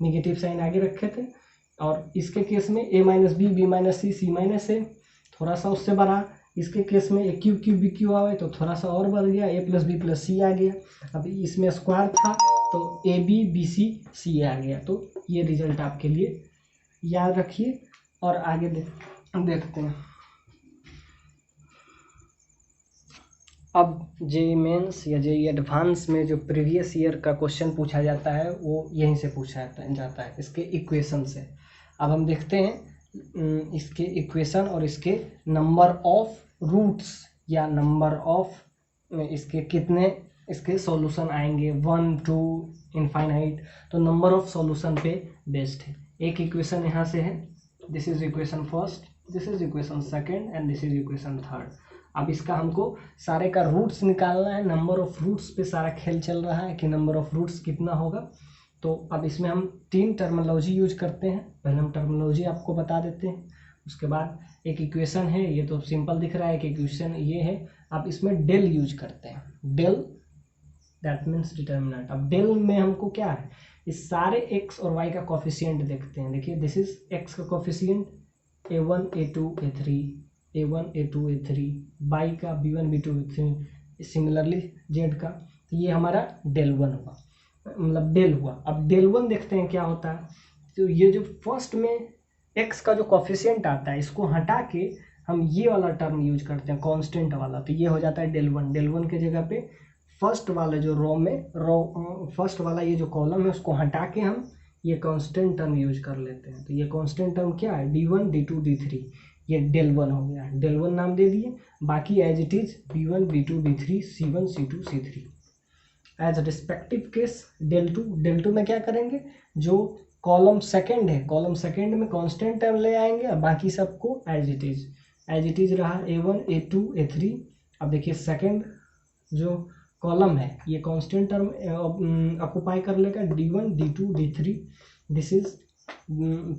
Negative sign आगे रखे थे। और इसके केस में a minus b, b minus c, c minus a, थोड़ा सा उससे बढ़ा। इसके केस में a cube cube b cube आवे तो थोड़ा सा और बढ़ गया, a plus b plus c आ गया। अब इसमें स्क्वायर था तो ए बी बी सी सी आ गया। तो ये रिजल्ट आपके लिए याद रखिए और आगे देखते हैं। अब जेईई मेंस या जेईई एडवांस में जो प्रीवियस ईयर का क्वेश्चन पूछा जाता है वो यहीं से पूछा जाता है, इसके इक्वेशन से। अब हम देखते हैं इसके इक्वेशन और इसके नंबर ऑफ रूट्स या नंबर ऑफ इसके कितने इसके सॉल्यूशन आएंगे, 1 2 इनफाइनाइट। तो नंबर ऑफ सॉल्यूशन पे बेस्ड है। एक इक्वेशन यहाँ से है, this is equation first, this is equation second and this is equation third. अब इसका हमको सारे का रूट्स निकालना है। नंबर ऑफ रूट्स पे सारा खेल चल रहा है कि नंबर ऑफ रूट्स कितना होगा। तो अब इसमें हम 3 टर्मिनोलॉजी यूज करते हैं। पहले हम टर्मिनोलॉजी आपको बता देते हैं, उसके बाद एक इक्वेशन है, ये तो सिंपल दिख रहा है, एक इक्वेशन ये है। अब इसमें डेल यूज करते हैं, डेल दैट मीन्स डिटर्मिनेंट। अब डेल में हमको क्या है, इस सारे एक्स और वाई का कोफिशिएंट देखते हैं। देखिए दिस इज एक्स का coefficient a1 a2 a3, a1 a2 a3, by का b1 b2 b3, similarly Z का। तो ये हमारा डेल 1 हुआ, मतलब डेल हुआ। अब डेल 1 देखते हैं क्या होता है। तो ये जो फर्स्ट में x का जो कोफिशिएंट आता है इसको हटा के हम ये वाला टर्म यूज करते हैं कांस्टेंट वाला। तो ये हो जाता है डेल 1। डेल 1 के जगह पे फर्स्ट वाले जो फर्स्ट वाला ये जो कॉलम है उसको हटा के हम ये कांस्टेंट टर्म यूज कर लेते हैं। तो ये कांस्टेंट टर्म क्या है, d1 d2 d3, ये डेल 1 हो गया, डेल 1 नाम दे दिए। बाकी as it is b1 b2 b3 c1 c2 c3 as respective case. Del 2 में क्या करेंगे, जो कॉलम सेकेंड है, कॉलम सेकेंड में कांस्टेंट टर्म ले आएंगे और बाकी सबको एज इट इज रहा a1 a2 a3। अब देखिए सेकेंड जो कॉलम है ये कांस्टेंट टर्म ऑक्युपाई कर लेगा, d1 d2 d3। This is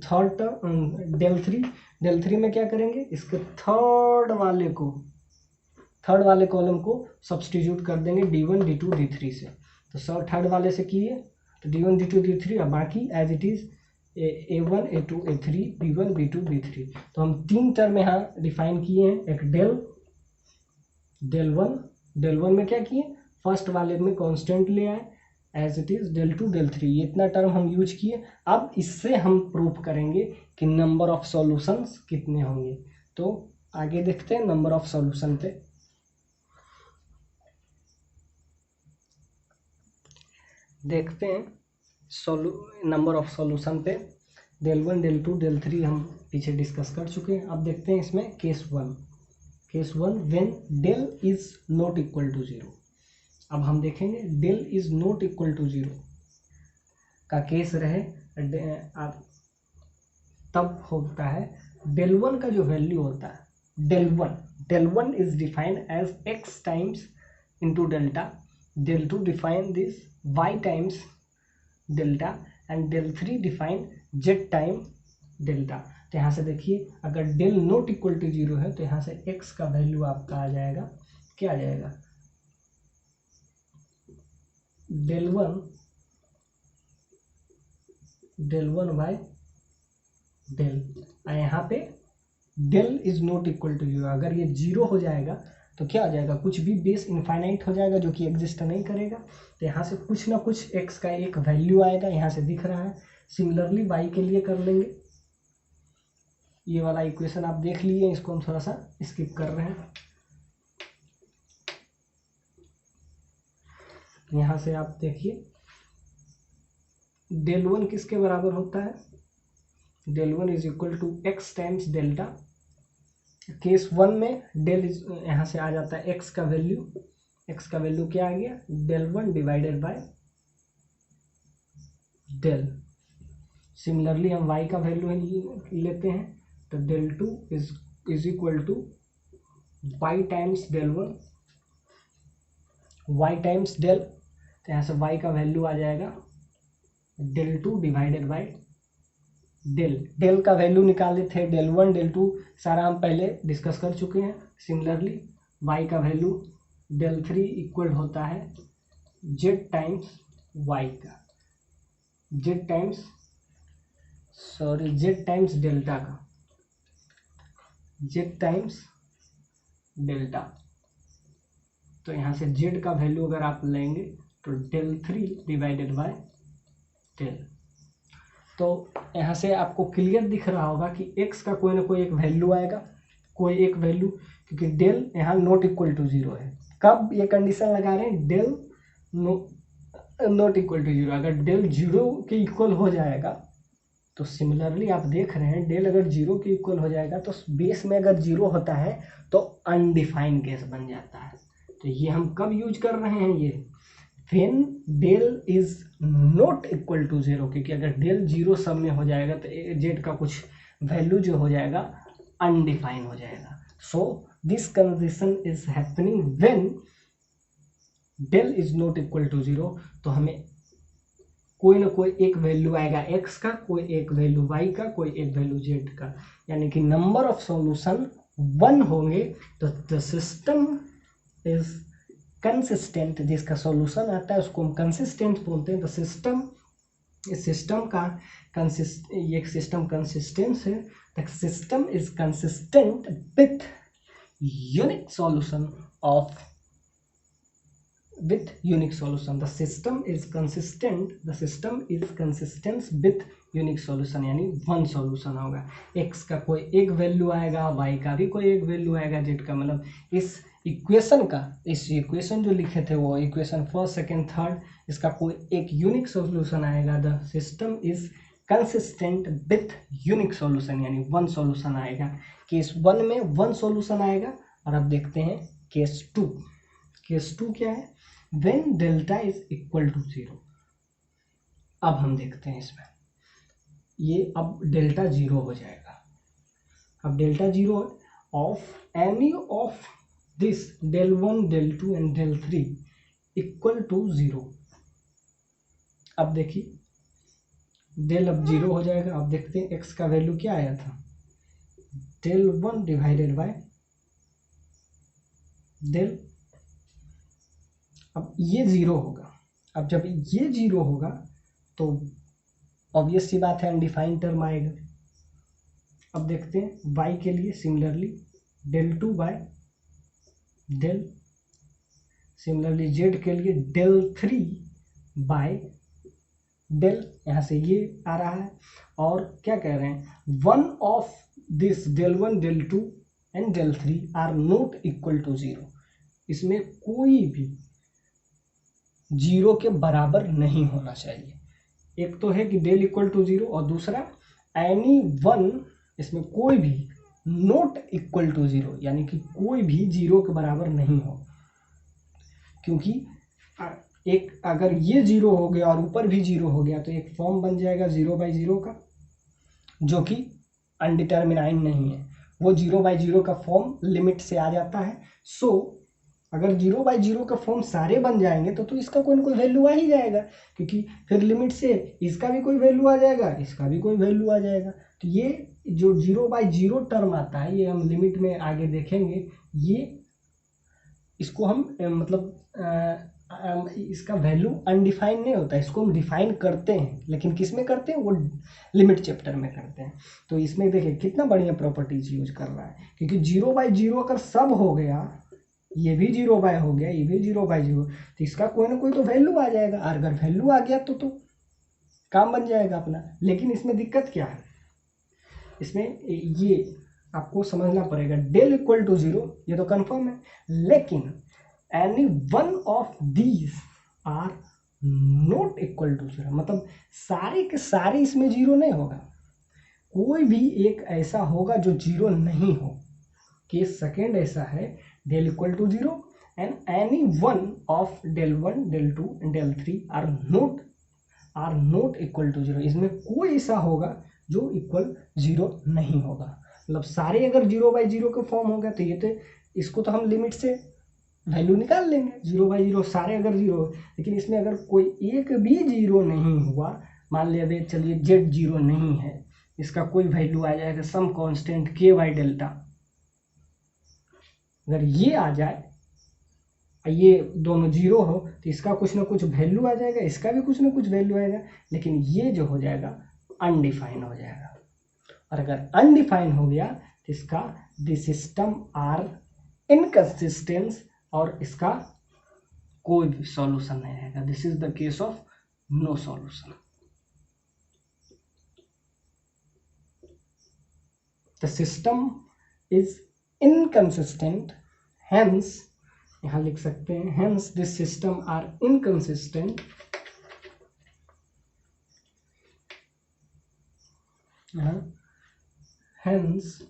third term del 3। Del 3 में क्या करेंगे, इसके थर्ड वाले कॉलम को सब्सटीट्यूट कर देंगे d1 d2 d3 से। तो थर्ड वाले से किए तो d1 d2 d3 और बाकी as it is a1 a2 a3 b1 b2 b3। तो हम 3 टर्म यहाँ डिफाइन किए हैं। एक डेल 1 में क्या किए, फर्स्ट वाले में कांस्टेंट ले आए as it is del 2 del 3, ये इतना टर्म हम यूज किए। अब इससे हम प्रूव करेंगे कि नंबर ऑफ सॉल्यूशंस कितने होंगे। तो आगे देखते हैं नंबर ऑफ सॉल्यूशन पे। देखते हैं नंबर ऑफ सॉल्यूशन पे। डेल 1 डेल 2 डेल 3 हम पीछे डिस्कस कर चुके हैं। अब देखते हैं इसमें case 1 when del is not equal to 0। अब हम देखेंगे del is not equal to 0 का केस रहे तब होता है डेल 1 का जो वैल्यू होता है, del 1 is defined as x times into delta, del 2 define this y times delta and del 3 define z time delta. तो यहाँ से देखिए अगर डेल नॉट इक्वल टू 0 है तो यहाँ से x का वैल्यू आपका आ जाएगा, क्या आ जाएगा, डेल 1 बाय डेल। यहाँ पे del is not equal to 0, अगर ये 0 हो जाएगा तो क्या हो जाएगा, कुछ भी बेस इनफाइनाइट हो जाएगा जो कि एग्जिस्ट नहीं करेगा। तो यहाँ से कुछ ना कुछ x का एक वैल्यू आएगा, यहाँ से दिख रहा है। सिमिलरली y के लिए कर लेंगे। ये वाला इक्वेशन आप देख लिए, इसको हम थोड़ा सा स्किप कर रहे हैं। यहाँ से आप देखिए डेल 1 किसके बराबर होता है, del 1 is equal to x times delta. Case 1 में डेल यहाँ से आ जाता है x का वैल्यू क्या आ गया, del 1 divided by del. Similarly हम y का वैल्यू लेते हैं तो del 2 is equal to y times del 1, y times del. तो यहाँ से y का वैल्यू आ जाएगा डेल 2 डिवाइडेड बाय डेल का वैल्यू निकाले थे, डेल 1 डेल 2 सारा हम पहले डिस्कस कर चुके हैं। सिमिलरली y का वैल्यू डेल 3 इक्वल होता है z टाइम्स y का, z times sorry Z times delta का, जेड टाइम्स डेल्टा, तो यहाँ से जेड का वैल्यू अगर आप लेंगे तो डेल 3 डिवाइडेड बाय डेल। तो यहाँ से आपको क्लियर दिख रहा होगा कि x का कोई ना कोई एक वैल्यू आएगा, कोई एक वैल्यू, क्योंकि डेल यहाँ नॉट इक्वल टू जीरो है। कब ये कंडीशन लगा रहे हैं, del not equal to zero, अगर डेल जीरो के इक्वल हो जाएगा तो सिमिलरली आप देख रहे हैं डेल अगर जीरो के इक्वल हो जाएगा तो बेस में अगर जीरो होता है तो अनडिफाइंड केस बन जाता है। तो ये हम कब यूज कर रहे हैं, ये when del is not equal to zero, क्योंकि अगर डेल जीरो सब में हो जाएगा तो जेड का कुछ वैल्यू जो हो जाएगा अनडिफाइंड हो जाएगा। So this condition is happening when del is not equal to zero. तो हमें कोई ना कोई एक वैल्यू आएगा x का, कोई एक वैल्यू y का, कोई एक वैल्यू z का, यानी कि नंबर ऑफ सॉल्यूशन 1 होंगे तो द सिस्टम इज कंसिस्टेंट। जिसका सॉल्यूशन आता है उसको हम कंसिस्टेंट बोलते हैं। द सिस्टम, इस सिस्टम का ये सिस्टम कंसिस्टेंट है। The system is consistent with unique solution of with unique solution. The system is consistent, the system is consistent with unique solution, यानी वन सॉल्यूशन होगा। x का कोई एक वैल्यू आएगा, y का भी कोई एक वैल्यू आएगा, z का, मतलब इस इक्वेशन का, इस इक्वेशन जो लिखे थे वो इक्वेशन फर्स्ट सेकेंड थर्ड, इसका कोई एक यूनिक सॉल्यूशन आएगा। The system is consistent with unique solution, यानी वन सॉल्यूशन आएगा। केस 1 में वन सॉल्यूशन आएगा। और अब देखते हैं केस 2। केस 2 क्या है, when delta is equal to zero. अब हम देखते हैं इसमें, ये अब डेल्टा जीरो हो जाएगा। अब delta zero of any of this del 1 del 2 and del 3 equal to zero. अब देखिए डेल अब जीरो हो जाएगा। अब देखते हैं x का वैल्यू क्या आया था, डेल 1 डिवाइडेड बाय डेल, अब ये जीरो होगा। अब जब ये जीरो होगा तो ऑब्वियस सी बात है अनडिफाइंड टर्म आएगा। अब देखते हैं y के लिए similarly del 2 by del, similarly z के लिए डेल 3 बाय डेल, यहाँ से ये आ रहा है। और क्या कह रहे हैं, one of this del 1 del 2 and del 3 are not equal to zero. इसमें कोई भी जीरो के बराबर नहीं होना चाहिए। एक तो है कि डेल इक्वल टू जीरो, और दूसरा एनी वन, इसमें कोई भी नॉट इक्वल टू जीरो, यानी कि कोई भी जीरो के बराबर नहीं हो। क्योंकि एक अगर ये जीरो हो गया और ऊपर भी जीरो हो गया तो एक फॉर्म बन जाएगा 0/0 का, जो कि अनडिटर्मिनाइंड नहीं है। वो 0/0 का फॉर्म लिमिट से आ जाता है। सो अगर 0/0 का फॉर्म सारे बन जाएंगे तो इसका कोई ना कोई वैल्यू आ ही जाएगा, क्योंकि फिर लिमिट से इसका भी कोई वैल्यू आ जाएगा, इसका भी कोई वैल्यू आ जाएगा। तो ये जो 0/0 टर्म आता है, ये हम लिमिट में आगे देखेंगे। ये इसको हम मतलब इसका वैल्यू अनडिफाइंड नहीं होता, इसको हम डिफाइन करते हैं, लेकिन किस में करते हैं, वो लिमिट चैप्टर में करते हैं। तो इसमें देखिए कितना बढ़िया प्रॉपर्टीज यूज कर रहा है, क्योंकि 0/0 अगर सब हो गया, ये भी 0 हो गया, ये भी 0/0, तो इसका कोई ना कोई तो वैल्यू आ जाएगा। और अगर वैल्यू आ गया तो काम बन जाएगा अपना। लेकिन इसमें दिक्कत क्या है, इसमें ये आपको समझना पड़ेगा, डेल इक्वल टू जीरो ये तो कंफर्म है, लेकिन any one of these are not equal to zero, मतलब सारे के सारे इसमें जीरो नहीं होगा, कोई भी एक ऐसा होगा जो जीरो नहीं हो। केस सेकेंड ऐसा है, del equal to zero and any one of del 1 del 2 and del 3 are not equal to zero. इसमें कोई ऐसा होगा जो इक्वल जीरो नहीं होगा, मतलब सारे अगर 0/0 के फॉर्म होगा तो ये तो इसको तो हम लिमिट से वैल्यू निकाल लेंगे 0/0, सारे अगर जीरो। लेकिन इसमें अगर कोई एक भी जीरो नहीं हुआ, मान लिया चलिए जेड जीरो नहीं है, इसका कोई वैल्यू आ जाएगा सम कांस्टेंट k/डेल्टा डेल्टा, अगर ये आ जाए, ये दोनों जीरो हो तो इसका कुछ ना कुछ वैल्यू आ जाएगा, इसका भी कुछ ना कुछ वैल्यू आएगा, लेकिन ये जो हो जाएगा अनडिफाइन हो जाएगा। और अगर अनडिफाइन हो गया तो इसका द सिस्टम आर इनकंसिस्टेंट और इसका कोई भी सॉल्यूशन नहीं रहेगा। This is the case of no solution. The system is inconsistent, hence यहां लिख सकते हैं hence this system are inconsistent, hence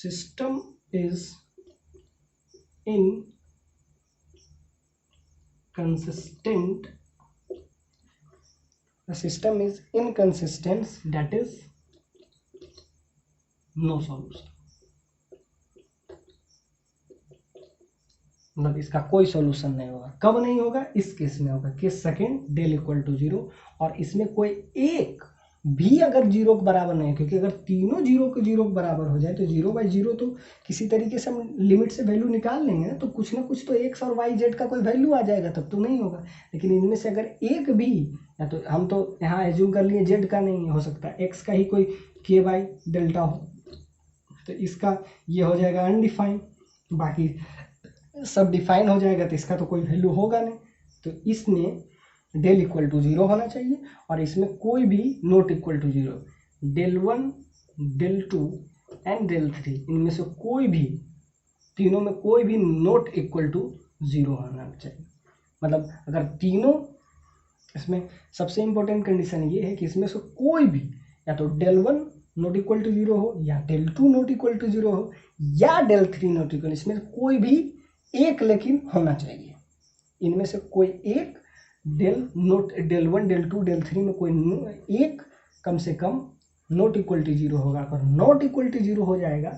system is inconsistent, the system is inconsistent, that is no solution। मतलब इसका कोई सॉल्यूशन नहीं होगा। कब नहीं होगा? इस केस में होगा, case second, del equal to zero, और इसमें कोई एक भी अगर जीरो के बराबर नहीं है, क्योंकि अगर तीनों जीरो के बराबर हो जाए तो जीरो बाई जीरो तो किसी तरीके से हम लिमिट से वैल्यू निकाल लेंगे ना, तो कुछ ना कुछ तो एक्स और वाई जेड का कोई वैल्यू आ जाएगा, तब तो नहीं होगा। लेकिन इनमें से अगर एक भी, या तो हम तो यहाँ एज्यूम कर लिए जेड का नहीं हो सकता, एक्स का ही कोई के वाई डेल्टा हो, तो इसका ये हो जाएगा अनडिफाइन, बाकी सब डिफाइन हो जाएगा, तो इसका तो कोई वैल्यू होगा नहीं। तो इसमें डेल इक्वल टू जीरो होना चाहिए, और इसमें कोई भी not equal to zero, del one, del two and del three, इनमें से कोई भी, तीनों में कोई भी नॉट इक्वल टू जीरो होना चाहिए। मतलब अगर तीनों, इसमें सबसे इंपॉर्टेंट कंडीशन ये है कि इसमें से कोई भी, या तो del one not equal to zero हो, या del two not equal to zero हो, या डेल थ्री नॉट इक्वल, इसमें कोई भी एक लेकिन होना चाहिए। इनमें से कोई एक, del one, del two, del three में कोई एक कम से कम नॉट इक्वल टू जीरो होगा। अगर नॉट इक्वल टू जीरो हो जाएगा,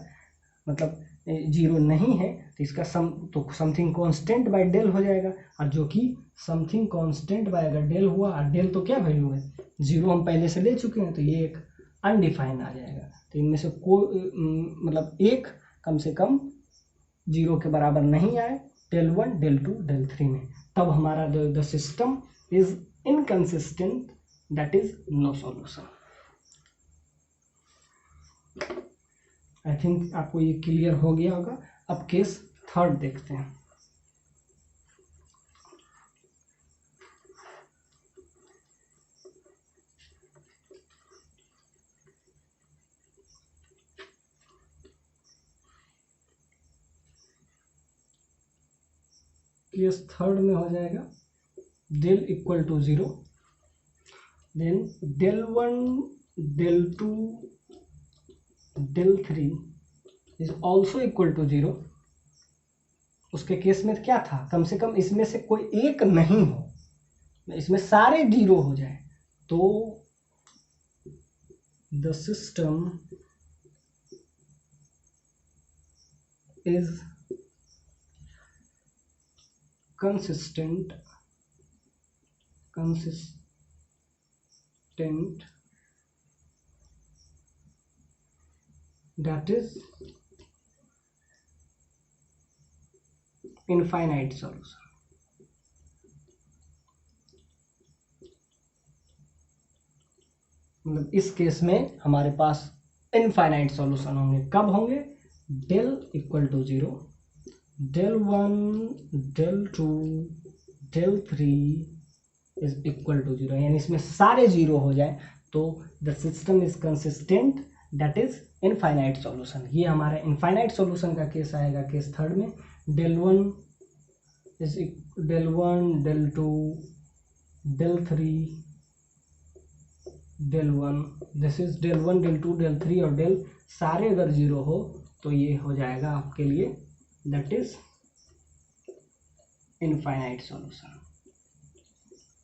मतलब जीरो नहीं है, तो इसका समथिंग कांस्टेंट बाय डेल हो जाएगा, और जो कि समथिंग कांस्टेंट बाय अगर डेल हुआ, और डेल तो क्या वैल्यू है, जीरो हम पहले से ले चुके हैं, तो ये एक अनडिफाइन आ जाएगा। तो इनमें से कोई मतलब एक कम से कम जीरो के बराबर नहीं आए, del one, del two, del three में, तब हमारा the system is inconsistent, that is no solution. I think आपको ये क्लियर हो गया होगा। अब केस थर्ड देखते हैं। केस थर्ड में हो जाएगा del equal to zero, then del one, del two, del three is also equal to zero. उसके केस में क्या था, कम से कम इसमें से कोई एक नहीं हो, इसमें सारे जीरो हो जाए, तो the system is consistent that is infinite solution। मतलब इस केस में हमारे पास इनफाइनाइट सॉल्यूशन होंगे। कब होंगे? Del equal to zero, del one, del two, del three is equal to zero, यानी इसमें सारे जीरो हो जाए, तो the system is consistent, that is infinite solution. ये हमारा इनफाइनाइट सॉल्यूशन का केस आएगा केस थर्ड में। Del one is del one, del two, del three, del one, this is del one, del two, del three, और del सारे अगर zero हो तो ये हो जाएगा आपके लिए, that is infinite solution,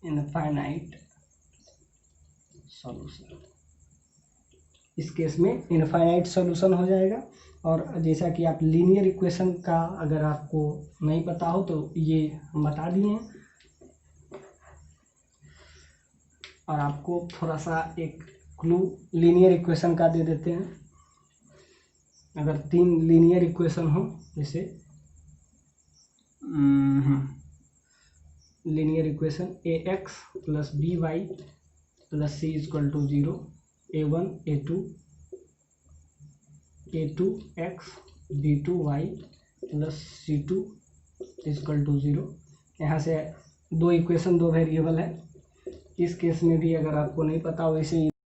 infinite solution. इस केस में इनफाइनाइट सॉल्यूशन हो जाएगा। और जैसा कि आप लीनियर इक्वेशन का अगर आपको नहीं पता हो तो ये हम बता दिए हैं, और आपको थोड़ा सा एक क्लू लीनियर इक्वेशन का दे देते हैं। अगर तीन लीनियर इक्वेशन हो, जैसे linear equation a x plus b y plus c is equal to 0, A1 A2 x B2 y plus C2 is equal to 0। यहाँ से दो इक्वेशन, दो वेरिएबल है। इस केस में भी अगर आपको नहीं पता, वैसे